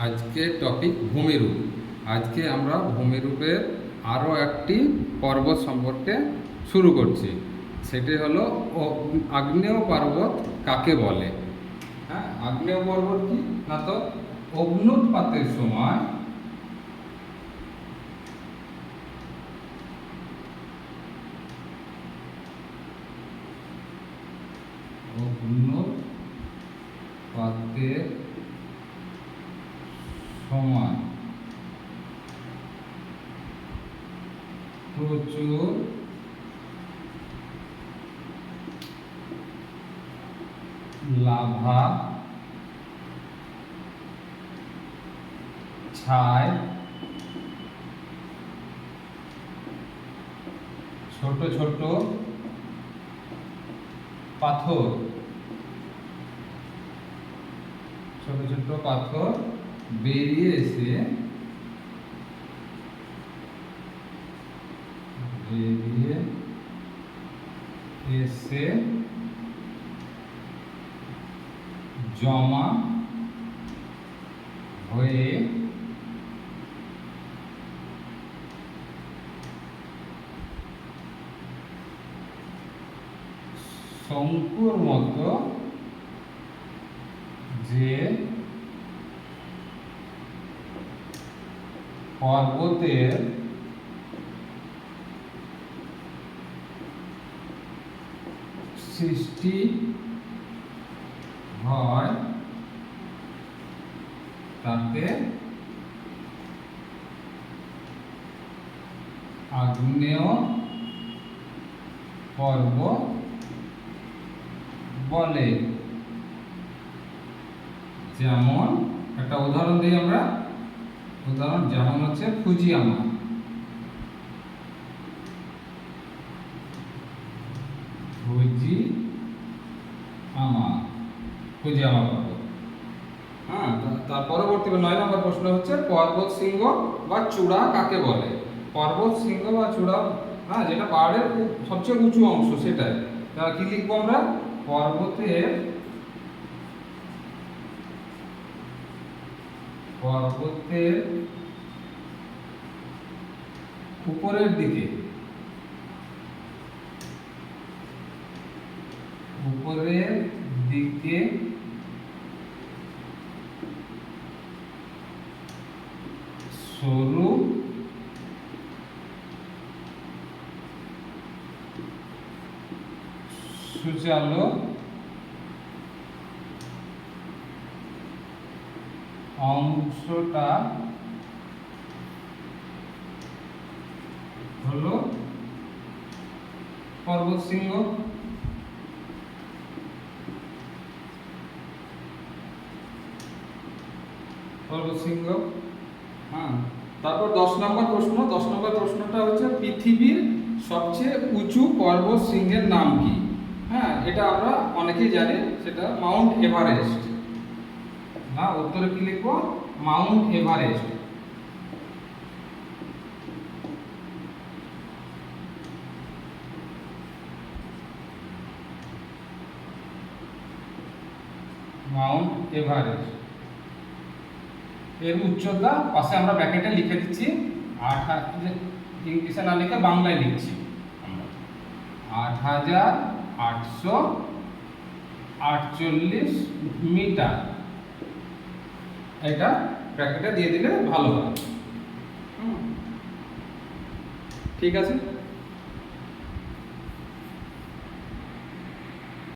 আজকে টপিক ভূমিরূপ। আজকে আমরা ভূমিরূপের আরও একটি পর্বত সম্পর্কে শুরু করছি। সেটি হলো আগ্নেয় পর্বত কাকে বলে। হ্যাঁ, আগ্নেয় পর্বত কি না, তো অগ্ন্যুৎপাতের সময় অগ্ন্যুৎপাতের সময় প্রচুর লাভা ছাই ছোট ছোট পাথর বেরিয়ে এসে জমা হয়ে শঙ্কুর মতো যে পর্বতের সৃষ্টি হয় তাকে আগ্নেয় পর্বত বলে। যেমন একটা উদাহরণ দিই আমরা, যেমন হচ্ছে ফুজিয়ামা। ফুজিয়ামা পর্বত। হ্যাঁ, তার পরবর্তী 9 নম্বর প্রশ্ন হচ্ছে পর্বত শৃঙ্গ বা চূড়া কাকে বলে। পর্বত শৃঙ্গ বা চূড়া, হ্যাঁ, যেটা পাহাড়ের সবচেয়ে উঁচু অংশ, সেটাই। তাহলে কি লিখবো আমরা? পর্বতের উপরের দিকে সরু সুচালো অংশটা হলো পর্বত শৃঙ্গ। হ্যাঁ, তারপর 10 নম্বর প্রশ্নটা হচ্ছে পৃথিবীর সবচেয়ে উঁচু পর্বত শৃঙ্গের নাম কি। হ্যাঁ, এটা আমরা অনেকেই জানি, সেটা মাউন্ট এভারেস্ট। না, উত্তরে কি লিখবো? Mount Everest. মাউন্ট এভারেস্ট এর উচ্চতা পাশে আমরা ব্র্যাকেটে লিখে দিচ্ছি, ইংলিশে না লিখে বাংলায় লিখছি আমরা, 8,848 মিটার। এটা ব্র্যাকেটে দিয়ে দিলে ভালো হয়। ঠিক আছে।